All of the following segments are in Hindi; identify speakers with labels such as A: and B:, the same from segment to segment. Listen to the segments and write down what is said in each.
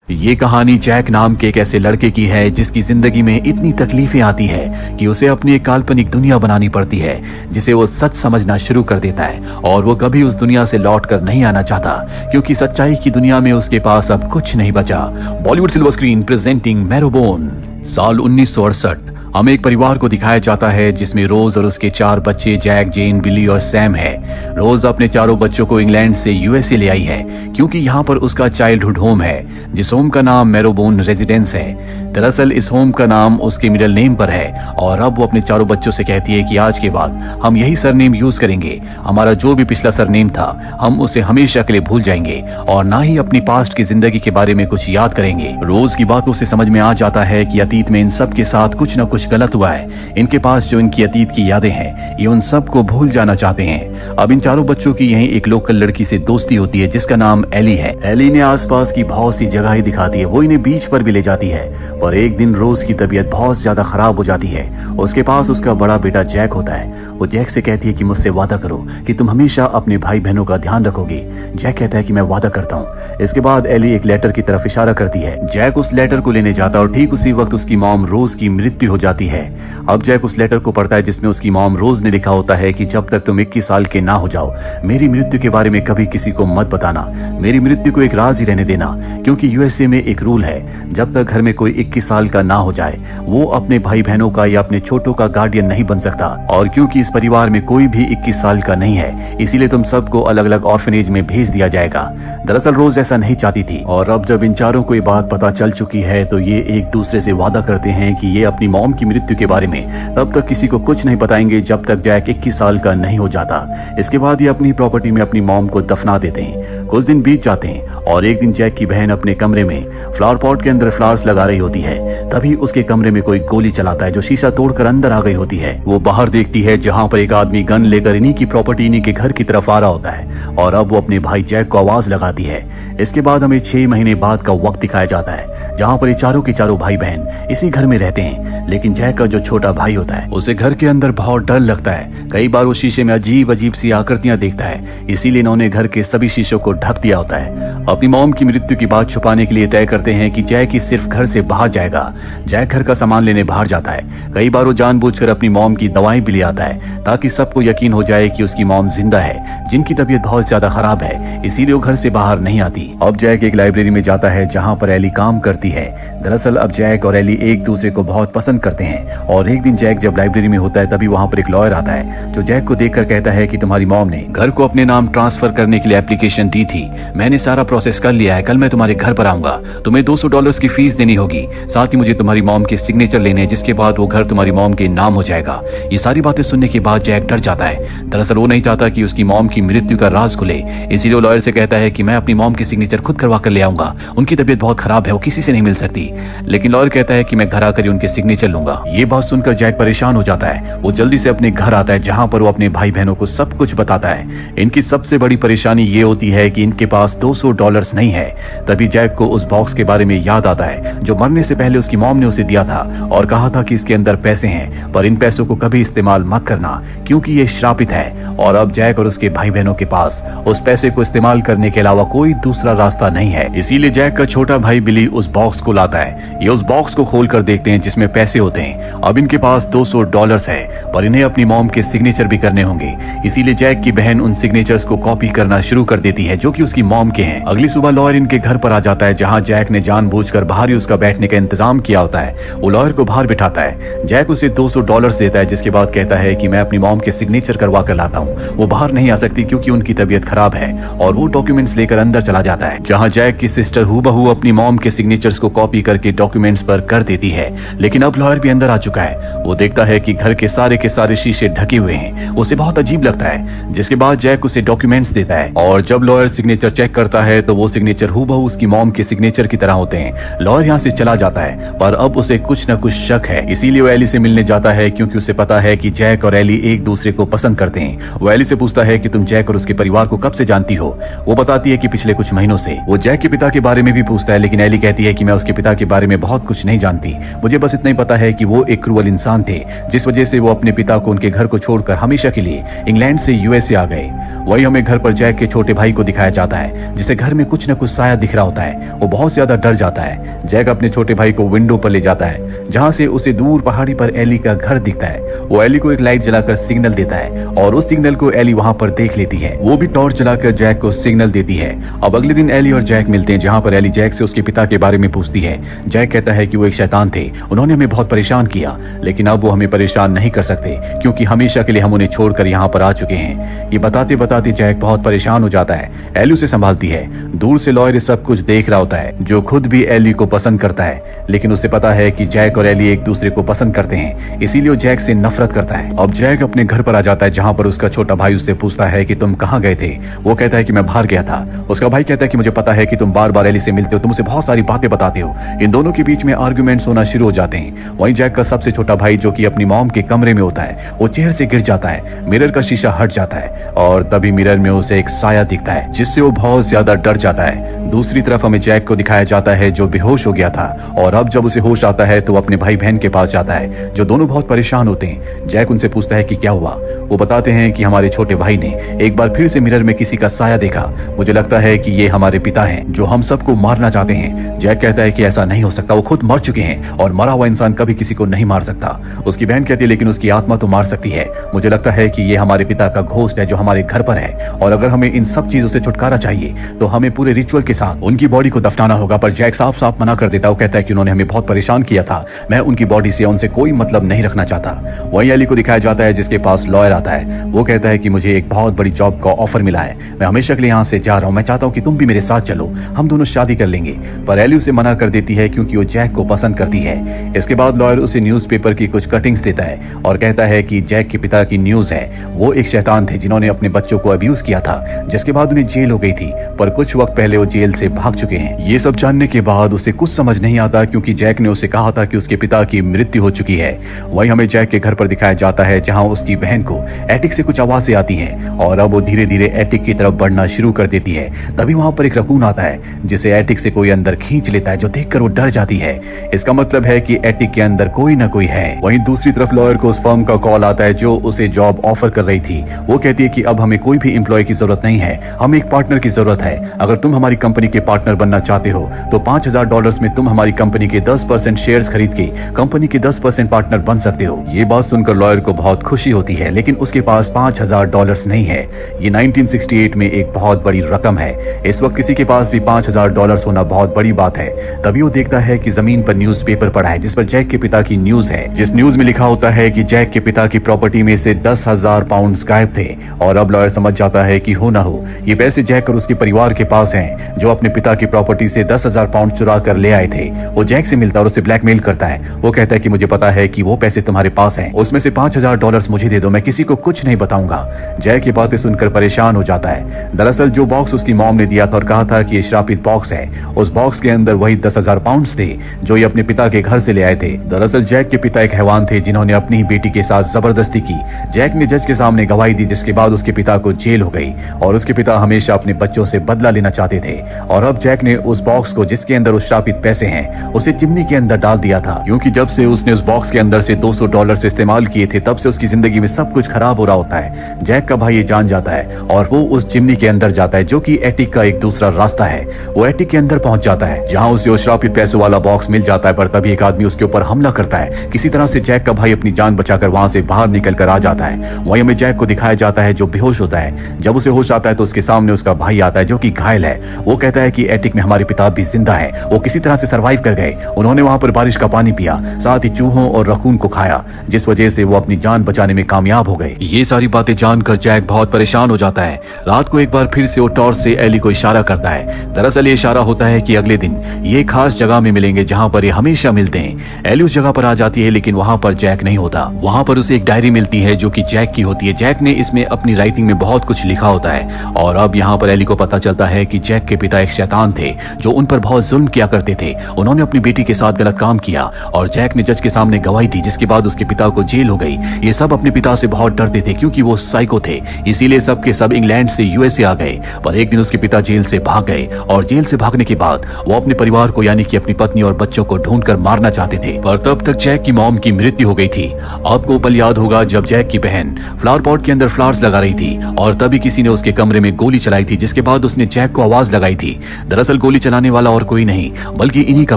A: ये कहानी जैक नाम के एक ऐसे लड़के की है जिसकी जिंदगी में इतनी तकलीफें आती है कि उसे अपनी एक काल्पनिक दुनिया बनानी पड़ती है जिसे वो सच समझना शुरू कर देता है और वो कभी उस दुनिया से लौट कर नहीं आना चाहता क्योंकि सच्चाई की दुनिया में उसके पास अब कुछ नहीं बचा। बॉलीवुड सिल्वर स्क्रीन प्रेजेंटिंग मैरोबोन। साल 1968 हमें एक परिवार को दिखाया जाता है जिसमें रोज और उसके 4 बच्चे जैक, जेन, बिली और सैम है। रोज अपने चारों बच्चों को इंग्लैंड से यूएसए ले आई है क्योंकि यहाँ पर उसका चाइल्डहुड होम है जिस होम का नाम मैरोबोन रेजिडेंस है। दरअसल इस होम का नाम उसके मिडिल नेम पर है और अब वो अपने चारों बच्चों से कहती है कि आज के बाद हम यही सरनेम यूज करेंगे। हमारा जो भी पिछला सरनेम था हम उसे हमेशा के लिए भूल जाएंगे और ना ही अपनी पास्ट की जिंदगी के बारे में कुछ याद करेंगे। रोज की बातों से समझ में आ जाता है कि अतीत में इन सब के साथ कुछ न कुछ गलत हुआ है। इनके पास जो इनकी अतीत की यादें हैं ये उन सब को भूल जाना चाहते हैं। अब इन चारों बच्चों की यहीं एक लोकल लड़की से दोस्ती होती है जिसका नाम एली है। एली ने आसपास की बहुत सी जगह दिखाती है, वो इन्हें बीच पर भी ले जाती है। और एक दिन रोज की तबीयत बहुत ज्यादा खराब हो जाती है। उसके पास उसका बड़ा बेटा जैक होता है। वो जैक से कहती है कि मुझसे वादा करो कि तुम हमेशा अपने भाई बहनों का ध्यान रखोगे। जैक कहता है कि मैं वादा करता हूँ। इसके बाद एली एक लेटर की तरफ इशारा करती है। जैक उस लेटर को लेने जाता है और ठीक उसी वक्त उसकी मॉम रोज की मृत्यु हो जाती है। अब जैक उस लेटर को पढ़ता है जिसमें उसकी मॉम रोज ने लिखा होता है कि जब तक तुम 21 साल के ना हो जाओ मेरी मृत्यु के बारे में कभी किसी को मत बताना। मेरी मृत्यु को एक राज ही रहने देना क्योंकि यूएसए में एक रूल है, जब तक घर में कोई 21 साल का ना हो जाए वो अपने भाई बहनों का या अपने छोटों का गार्डियन नहीं बन सकता। और क्योंकि इस परिवार में कोई भी 21 साल का नहीं है इसीलिए तुम सबको अलग अलग ऑर्फनेज में भेज दिया जाएगा। दरअसल रोज ऐसा नहीं चाहती थी और अब जब इन चारों को ये बात पता चल चुकी है तो ये एक दूसरे से वादा करते हैं कि ये अपनी मॉम की मृत्यु के बारे में तब तक किसी को कुछ नहीं बताएंगे जब तक जैक 21 साल का नहीं हो जाता। इसके बाद ये अपनी प्रॉपर्टी में अपनी मॉम को दफना देते हैं। कुछ दिन बीत जाते हैं और एक दिन जैक की बहन अपने कमरे में फ्लावर पॉट के अंदर फ्लावर्स लगा रही होती है। तभी उसके कमरे में कोई गोली चलाता है जो शीशा तोड़कर अंदर आ गई होती है। वो बाहर देखती है जहाँ पर एक आदमी गन लेकर इन्हीं की प्रॉपर्टी इन्हीं के घर की तरफ आ रहा होता है और अब वो अपने भाई जैक को आवाज लगाती है। इसके बाद हमें 6 महीने बाद का वक्त दिखाया जाता है जहाँ पर ये चारों के चारों भाई बहन इसी घर में रहते हैं। लेकिन जैक का जो छोटा भाई होता है उसे घर के अंदर बहुत डर लगता है। कई बार वो शीशे में अजीब अजीब सी आकृतियां देखता है, इसीलिए इन्होंने घर के सभी शीशों को ढक दिया होता है। अपनी मॉम की मृत्यु की बात छुपाने के लिए तय करते हैं कि जैक ही सिर्फ घर से बाहर जाएगा। जैक घर का सामान लेने बाहर जाता है। कई बार वो जानबूझकर अपनी मॉम की दवाएं भी ले आता है ताकि सबको यकीन हो जाए कि उसकी मॉम जिंदा है, जिनकी तबीयत बहुत ज्यादा खराब है, इसीलिए वो घर से बाहर नहीं आती। अब जैक एक लाइब्रेरी में जाता है जहाँ पर एली काम करती है। दरअसल अब जैक और एली एक दूसरे को बहुत पसंद करते हैं और एक दिन जैक जब लाइब्रेरी में होता है तभी वहाँ पर एक लॉयर आता है जो जैक को देखकर कहता है कि तुम्हारी मॉम ने घर को अपने नाम ट्रांसफर करने के लिए एप्लीकेशन दी थी। मैंने सारा प्रोसेस कर लिया है। कल मैं तुम्हारे घर पर आऊंगा। तुम्हें $200 की फीस देनी होगी। साथ ही मुझे तुम्हारी मॉम के सिग्नेचर लेने, जिसके बाद वो घर तुम्हारी मॉम के नाम हो जाएगा। ये सारी बातें सुनने के बाद जैक डर जाता है। दरअसल वो नहीं चाहता कि उसकी मॉम की मृत्यु का राज खुले, इसीलिए वो लॉयर से कहता है कि मैं अपनी मॉम के सिग्नेचर खुद करवा कर ले आऊंगा। उनकी तबीयत बहुत खराब है, वो किसी से नहीं मिल सकती। लेकिन लॉयर कहता है कि मैं घर आकर ही उनके सिग्नेचर लूंगा। ये बात सुनकर जैक परेशान हो जाता है। वो जल्दी से अपने घर आता है जहाँ पर वो अपने भाई बहनों को सब कुछ बताता है। इनकी सबसे बड़ी परेशानी ये होती है कि इनके पास $200 नहीं है। तभी जैक को उस बॉक्स के बारे में याद आता है जो मरने से पहले उसकी मॉम ने उसे दिया था और कहा था कि इसके अंदर पैसे हैं, पर इन पैसों को कभी इस्तेमाल मत करना क्योंकि ये श्रापित है। और अब जैक और उसके भाई बहनों के पास उस पैसे को इस्तेमाल करने के अलावा कोई दूसरा रास्ता नहीं है। इसीलिए जैक का छोटा भाई बिली उस बॉक्स को लाता है। ये उस बॉक्स को खोल कर देखते हैं जिसमें पैसे होते हैं। अब इनके पास $200 है, पर इन्हें अपनी मॉम के सिग्नेचर भी करने होंगे। इसीलिए जैक की बहन उन सिग्नेचर्स को कॉपी करना शुरू कर देती है जो कि उसकी मॉम के हैं। अगली सुबह लॉयर इनके घर पर आ जाता है जहाँ जैक ने जानबूझकर बाहर ही उसका बैठने का इंतजाम किया होता है। वो लॉयर को बाहर बिठाता है। जैक उसे $200 देता है जिसके बाद कहता है कि मैं अपनी मॉम के सिग्नेचर करवा कर लाता हूँ। वो बाहर नहीं आ सकती क्योंकि उनकी तबीयत खराब है और वो डॉक्यूमेंट्स लेकर अंदर चला जाता है जहाँ जैक की सिस्टर हूबहू अपनी मॉम के सिग्नेचर्स को कॉपी करके डॉक्यूमेंट्स पर कर देती है। लेकिन अब लॉयर भी अंदर आ चुका है। वो देखता है कि घर के सारे शीशे ढके हुए हैं। उसे बहुत अजीब लगता है, जिसके बाद जैक उसे डॉक्यूमेंट्स देता है और जब लॉयर सिग्नेचर चेक करता है तो वो सिग्नेचर हूबहू उसकी मॉम के सिग्नेचर की तरह होते हैं। लॉयर यहाँ से चला जाता है, पर अब उसे कुछ न कुछ शक है। इसीलिए वो एली से मिलने जाता है, क्योंकि उसे पता है कि जैक और एली एक दूसरे को पसंद करते हैं। वो एली से पूछता है कि तुम जैक और उसके परिवार को कब से जानती हो। वो बताती है कि पिछले कुछ महीनों से। वो जैक के पिता के बारे में भी पूछता है, लेकिन एली कहती है कि मैं उसके पिता के बारे में बहुत कुछ नहीं जानती, मुझे बस इतना ही पता है कि वो एक क्रूअल इंसान थे, जिस वजह से वो अपने पिता को उनके घर को छोड़कर हमेशा के लिए इंग्लैंड से यूएसए आ गए। वही हमें घर पर जैक के छोटे भाई को दिखाया जाता है, जिसे घर में कुछ न कुछ साया दिख रहा होता है। वो बहुत ज्यादा डर जाता है। जैक अपने छोटे भाई को विंडो पर ले जाता है, जहां से उसे दूर पहाड़ी पर एली का घर दिखता है। वो एली को एक लाइट जलाकर सिग्नल देता है और उस सिग्नल को एली वहां पर देख लेती है। वो भी टॉर्च जलाकर जैक को सिग्नल देती है। अब अगले दिन एली और जैक मिलते हैं, जहां पर एली जैक से उसके पिता के बारे में पूछती है। जैक कहता है कि वो एक शैतान थे, उन्होंने हमें बहुत परेशान किया, लेकिन अब वो हमें परेशान नहीं कर सकते, क्योंकि हमेशा के लिए हम उन्हें छोड़कर यहाँ पर आ चुके हैं। ये बताते बताते जैक बहुत परेशान हो जाता है। एली उसे संभालती है। दूर से लॉयर सब कुछ देख रहा होता है, जो खुद भी एली को पसंद करता है, लेकिन उसे पता है कि जैक और एली एक दूसरे को पसंद करते हैं, इसीलिए वो जैक से नफरत करता है। अब जैक अपने घर पर आ जाता है, जहां पर उसका छोटा भाई उससे पूछता है कि तुम कहाँ गए थे। वो कहता है कि मैं बाहर गया था। उसका भाई कहता है कि मुझे पता है कि तुम बार बार एली से मिलते हो, तुम उसे बहुत सारी बातें बताते हो। इन दोनों के बीच में आर्गुमेंट्स होना शुरू हो जाते हैं। वहीं जैक का सबसे छोटा भाई, जो कि अपनी मॉम के कमरे में होता है, वो चेयर से गिर जाता है। मिरर का शीशा हट जाता है और तभी मिरर में उसे एक साया दिखता है, जिससे वो बहुत ज्यादा डर जाता है। दूसरी तरफ हमें जैक को दिखाया जाता है, जो बेहोश हो गया था, और अब जब उसे होश आता है तो वो अपने भाई बहन के पास जाता है, जो दोनों बहुत परेशान होते हैं। जैक उनसे पूछता है कि क्या हुआ। वो बताते हैं कि हमारे छोटे भाई ने एक बार फिर से मिरर में किसी का साया देखा। मुझे लगता है कि ये हमारे पिता हैं, जो हम सबको मारना चाहते हैं। जैक कहता है कि ऐसा नहीं हो सकता, वो खुद मर चुके हैं और मरा हुआ इंसान कभी किसी को नहीं मार सकता। उसकी बहन कहती है लेकिन उसकी आत्मा तो मार सकती है। मुझे लगता है कि ये हमारे पिता का घोस्ट है, जो हमारे घर पर है, और अगर हमें इन सब चीजों से छुटकारा चाहिए तो हमें पूरे रिचुअल के साथ उनकी बॉडी को दफनाना होगा। पर जैक साफ साफ मना कर देता है। वो कहता है कि उन्होंने हमें बहुत परेशान किया था, मैं उनकी बॉडी से उनसे कोई मतलब नहीं रखना चाहता। वहीं एली को दिखाया जाता है, जिसके पास लॉयर आता है। वो कहता है कि मुझे एक बहुत बड़ी जॉब का ऑफर मिला है, मैं हमेशा के लिए यहाँ से जा रहा हूँ, मैं चाहता हूँ कि तुम भी मेरे साथ चलो, हम दोनों शादी कर लेंगे। पर एली उसे मना कर देती है, क्योंकि वो जैक को पसंद करती है। इसके बाद लॉयर उसे न्यूज़पेपर की कुछ कटिंग्स देता है और कहता है कि जैक के पिता की न्यूज है, वो एक शैतान थे जिन्होंने अपने बच्चों को अब्यूज किया था, जिसके बाद उन्हें जेल हो गई थी, पर कुछ वक्त पहले वो जेल से भाग चुके हैं। ये सब जानने के बाद उसे कुछ समझ नहीं आता, क्योंकि जैक ने उसे कहा था कि उसके पिता की मृत्यु हो चुकी है। वहीं हमें जैक के घर पर दिखाया जाता है, जहां उसकी बहन को एटिक से कुछ आवाजें आती हैं और अब वो धीरे धीरे एटिक की तरफ बढ़ना शुरू कर देती है। तभी वहां पर एक रकून आता है, जिसे एटिक से कोई अंदर खींच लेता है, जो देखकर वो डर जाती है। इसका मतलब है कि एटिक के अंदर कोई ना कोई है। वहीं दूसरी तरफ लॉयर को उस फर्म का कॉल आता है, जो उसे जॉब ऑफर कर रही थी। वो कहती है कि अब हमें कोई भी एम्प्लॉय की जरूरत नहीं है, हमें एक पार्टनर की जरूरत है। अगर तुम हमारी कंपनी के पार्टनर बनना चाहते हो तो $5000 में तुम हमारी कंपनी के 10% शेयर्स खरीद के कंपनी के 10% पार्टनर बन सकते हो। ये बात सुनकर लॉयर को बहुत खुशी होती है, लेकिन उसके पास $5000 नहीं है। ये 1968 में एक बहुत बड़ी रकम है। इस वक्त किसी के पास भी $5000 होना बहुत बड़ी बात है। तभी वो देखता है कि जमीन पर न्यूज़पेपर पड़ा है, जिस पर जैक के पिता की न्यूज है, जिस न्यूज में लिखा होता है कि जैक के पिता की प्रॉपर्टी में से 10,000 पाउंड गायब थे। और अब लॉयर समझ जाता है कि हो ना हो ये पैसे जैक और उसके परिवार के पास हैं, जो अपने पिता की प्रॉपर्टी से 10,000 पाउंड चुरा कर ले आए थे। वो जैक से मिलता और उसे ब्लैकमेल करता है। वो कहता है कि मुझे पता है कि वो पैसे तुम्हारे पास हैं, उसमें से $5000 मुझे दे दो, मैं किसी को कुछ नहीं बताऊंगा। जैक ये बातें सुनकर परेशान हो जाता है। दरअसल जो बॉक्स उसकी मॉम ने दिया था और कहा था कि ये श्रापित बॉक्स है, उस बॉक्स के अंदर वही 10,000 पाउंड थे, जो ये अपने पिता के घर से ले आए थे। दरअसल जैक के पिता एक हैवान थे, जिन्होंने अपनी ही बेटी के साथ जबरदस्ती की। जैक ने जज के सामने गवाही दी, जिसके बाद उसके पिता को जेल हो गई और उसके पिता हमेशा अपने बच्चों से बदला लेना चाहते थे। और अब जैक ने उस बॉक्स को, जिसके अंदर उस श्रापित पैसे हैं, उसे चिमनी के अंदर डाल दिया था, क्योंकि जब से उसने उस बॉक्स के अंदर से $200 इस्तेमाल किए थे, तब से उसकी जिंदगी में सब कुछ खराब हो रहा होता है। जैक का भाई ये जान जाता है और वो उस चिमनी के अंदर जाता है, जो कि एटिक का एक दूसरा रास्ता है। वो एटिक के अंदर पहुंच जाता है, जहां उसे वो श्रापित पैसों वाला बॉक्स मिल जाता है। पर तभी एक आदमी उसके ऊपर हमला करता है। किसी तरह से जैक का भाई अपनी जान बचाकर वहां से बाहर निकल कर आ जाता है। वहीं हमें जैक को दिखाया जाता है, जो बेहोश होता है। जब उसे होश आता है तो उसके सामने उसका भाई आता है, जो कि घायल है। वो कहता है कि एटिक में हमारे पिता भी जिंदा है, वो किसी तरह से सरवाइव कर गए। उन्होंने वहां पर बारिश का पानी पिया, साथ ही चूहों और रकून को खाया, जिस वजह से वो अपनी जान बचाने में कामयाब हो गए। ये सारी बातें जानकर जैक बहुत परेशान हो जाता है। रात को एक बार फिर से वो टॉर्च से एली को इशारा करता है। दरअसल ये इशारा होता है कि अगले दिन ये खास जगह में मिलेंगे, जहां पर ये हमेशा मिलते हैं। एली उस जगह पर आ जाती है, लेकिन वहां पर जैक नहीं होता। वहां पर उसे एक डायरी मिलती है, जो कि जैक की होती है। जैक ने इसमें अपनी राइटिंग में बहुत कुछ लिखा होता है। और अब यहाँ पर एली को पता चलता है कि जैक के पिता एक शैतान थे, जो उन पर बहुत जुल्म किया करते थे। उन्होंने उन्होंने अपनी बेटी के साथ गलत काम किया और जैक ने जज के सामने गवाही दी, जिसके बाद उसके पिता को जेल हो गई। ये सब अपने पिता से बहुत डरते थे क्योंकि वो साइको थे, इसीलिए सब के सब इंग्लैंड से यूएसए आ गए। पर एक दिन उसके पिता जेल से भाग गए और जेल से भागने के बाद वो अपने परिवार को यानी कि अपनी पत्नी और बच्चों को ढूंढकर मारना चाहते थे। पर तब तक जैक की मॉम की मृत्यु हो गई थी। आपको पल याद होगा जब जैक की बहन फ्लावर पॉट के अंदर फ्लावर्स लगा रही थी और तभी किसी ने उसके कमरे में गोली चलाई थी, जिसके बाद उसने जैक को आवाज लगाई थी। दरअसल गोली चलाने वाला और कोई नहीं बल्कि इन्हीं का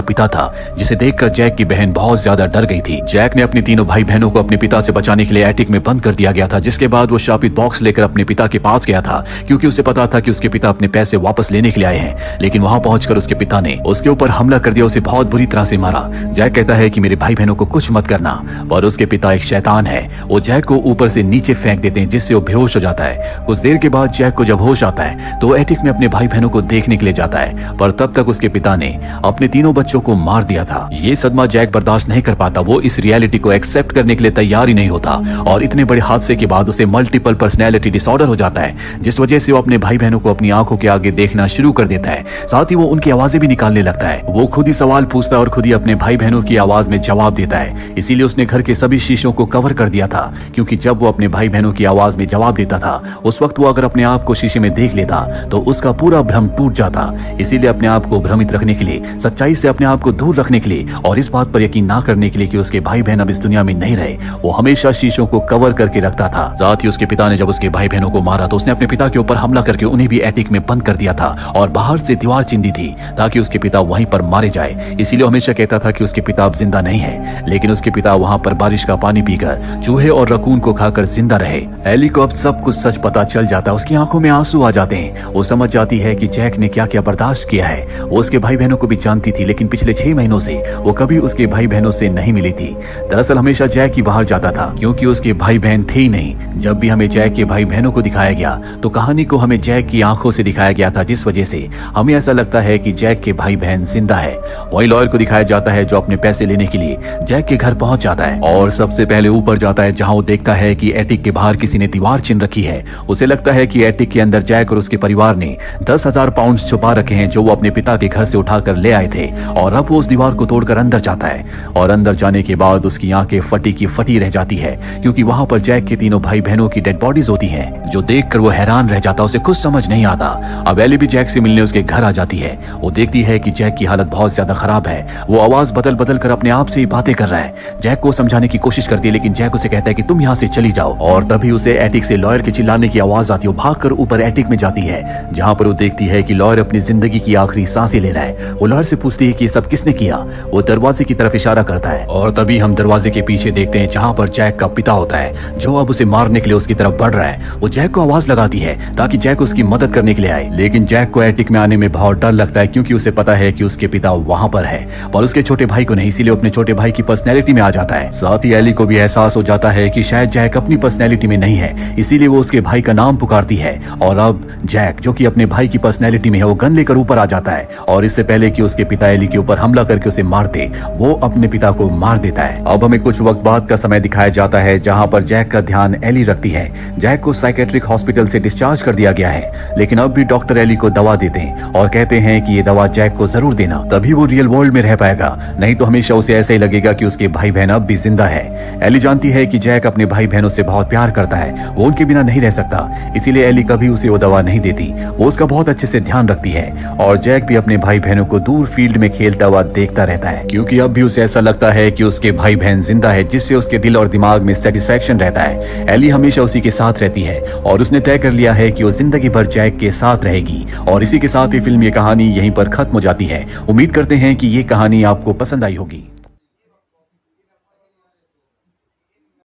A: पिता था, जिसे देखकर जैक की बहन बहुत ज्यादा डर गई थी। जैक ने अपने तीनों भाई बहनों को अपने पिता से बचाने के लिए एटिक में बंद कर दिया गया था, जिसके बाद वो शापित बॉक्स लेकर अपने पिता के पास गया था क्योंकि उसे पता था कि उसके पिता अपने पैसे वापस लेने के लिए आए हैं। लेकिन वहां पहुंचकर उसके पिता ने उसके ऊपर हमला कर दिया, उसे बहुत बुरी तरह से मारा। जैक कहता है कि मेरे भाई बहनों को कुछ मत करना, पर उसके पिता एक शैतान है। वो जैक को ऊपर से नीचे फेंक देते हैं, जिससे वो बेहोश हो जाता है। कुछ देर के बाद जैक को जब होश आता है तो एटिक में अपने भाई बहनों को देखने के लिए जाता है, पर तब तक उसके पिता ने अपने तीनों बच्चों को मार दिया था। ये सदमा जैक बर्दाश्त नहीं कर पाता, वो इस रियलिटी को एक्सेप्ट करने के लिए तैयार ही नहीं होता और इतने बड़े हादसे के बाद उसे मल्टीपल पर्सनैलिटी डिसऑर्डर हो जाता है, जिस वजह से वो अपने भाई बहनों को अपनी आंखों के आगे देखना शुरू कर देता है। साथ ही वो उनकी आवाजें भी निकालने लगता है। वो खुद ही सवाल पूछता है और खुद ही अपने भाई बहनों की आवाज में जवाब देता है। इसीलिए उसने घर के सभी शीशों को कवर कर दिया था, क्योंकि जब वो अपने भाई बहनों की आवाज में जवाब देता था उस वक्त वो अगर अपने आप को शीशे में देख लेता तो उसका पूरा भ्रम टूट जाता। इसीलिए अपने आप को भ्रमित रखने के लिए, सच्चाई से अपने आप को दूर रखने के लिए और इस बात पर यकीन ना करने के लिए कि उसके भाई बहन अब इस दुनिया में नहीं रहे, वो हमेशा शीशों को कवर करके रखता था। साथ ही उसके पिता ने जब उसके भाई बहनों को मारा तो उसने अपने पिता के ऊपर हमला करके उन्हें भी एटिक में बंद कर दिया था और बाहर से दीवार चिंदी थी ताकि उसके पिता वहीं पर मारे जाए। इसीलिए हमेशा कहता था कि उसके पिता अब जिंदा नहीं है, लेकिन उसके पिता वहां पर बारिश का पानी पीकर चूहे और रकून को खाकर जिंदा रहे। एली को अब सब कुछ सच पता चल जाता है, उसकी आंखों में आंसू आ जाते हैं। वो समझ जाती है कि जैक ने क्या क्या बर्दाश्त किया है। वो उसके भाई बहनों को भी जानती थी, लेकिन पिछले 6 महीनों से वो कभी उसके भाई बहनों से नहीं मिली थी। दरअसल हमेशा जैक ही बाहर जाता था क्योंकि उसके भाई बहन थे ही नहीं। जब भी हमें जैक के भाई बहनों को दिखाया गया तो कहानी को हमें जैक की आंखों से दिखाया गया था, जिस वजह से हमें ऐसा लगता है कि जैक के भाई बहन जिंदा है। वही लॉयर को दिखाया जाता है जो अपने पैसे लेने के लिए जैक के घर पहुंच जाता है और सबसे पहले ऊपर जाता है, जहां वो देखता है कि एटिक के बाहर किसी ने दीवार चिन्ह रखी है। उसे लगता है कि एटिक के अंदर जैक और उसके परिवार ने 10,000 पाउंड छुपा रखे हैं जो वो अपने पिता के घर से उठाकर ले आए थे, और अब वो उस दीवार को तोड़कर अंदर जाता है। और अंदर जाने के बाद उसकी आंखें फटी की फटी रह जाती है क्योंकि वहां पर जैक के तीनों भाई बहनों की डेड बॉडीज होती हैं, जो देखकर वो हैरान रह जाता, उसे कुछ समझ नहीं आता। अब एली भी जैक से मिलने उसके घर आ जाती है। वो देखती है कि जैक की हालत बहुत ज्यादा खराब है। वो आवाज बदल बदल कर अपने आप से ही बातें कर रहा है। जैक को समझाने की कोशिश करती है, लेकिन जैक उसे कहता है कि तुम यहाँ से चली जाओ। और तभी उसे एटिक से लॉयर के चिल्लाने की आवाज आती है। वो भागकर ऊपर एटिक में जाती है, जहाँ पर वो देखती है कि लॉयर अपनी जिंदगी की आखिरी सांसें ले रहा है। वो लॉयर से पूछती है कि ये सब किसने किया। वो दरवाजे की तरफ इशारा करता है और तभी हम दरवाजे के पीछे देखते हैं जहाँ पर जैक का पिता होता है, जो अब उसे मारने के लिए उसकी तरफ बढ़ रहा है। वो जैक को आवाज लगाती है ताकि जैक उसकी मदद करने के लिए आए, लेकिन जैक को एटिक में आने में बहुत डर लगता है क्योंकि उसे पता है कि उसके पिता वहां पर है, पर उसके छोटे भाई को नहीं। इसीलिए अपने छोटे भाई की पर्सनैलिटी में आ जाता है। साथ ही एली को भी एहसास हो जाता है कि शायद जैक अपनी पर्सनैलिटी में नहीं है, इसीलिए वो उसके भाई का नाम पुकारती है। और अब जैक, जो कि अपने भाई की पर्सनैलिटी में है, वो गन लेकर ऊपर आ जाता है और इससे पहले कि उसके पिता एली के ऊपर हमला करके उसे मार दे, वो अपने पिता को मार देता है। अब हमें कुछ वक्त बाद का समय दिखाया जाता है जहां पर जैक का ध्यान एली रखती है। जैक को साइकेट्रिक हॉस्पिटल से डिस्चार्ज कर दिया गया है, लेकिन अब भी डॉक्टर एली को दवा देते हैं और कहते हैं कि ये दवा जैक को जरूर देना, तभी वो रियल वर्ल्ड में रह पाएगा, नहीं तो हमेशा उसे ऐसा ही लगेगा कि उसके भाई बहन अब भी जिंदा है। एली जानती है कि जैक अपने भाई बहनों से बहुत प्यार करता है, वो उनके बिना नहीं रह सकता, इसीलिए एली कभी उसे वो दवा नहीं देती। वो उसका बहुत अच्छे से ध्यान रखती है और जैक भी अपने भाई बहनों को दूर फील्ड में खेलता हुआ देखता रहता है, क्योंकि अब भी उसे ऐसा लगता है कि उसके भाई बहन जिंदा है, जिससे उसके दिल और दिमाग में सेटिस्फैक्शन रहता है। एली हमेशा उसी के साथ रहती है और उसने तय कर लिया है कि वो जिंदगी भर जैक के साथ रहेगी। और इसी के साथ ही फिल्म ये कहानी यहीं पर खत्म हो जाती है। उम्मीद करते हैं कि ये कहानी आपको पसंद आई होगी।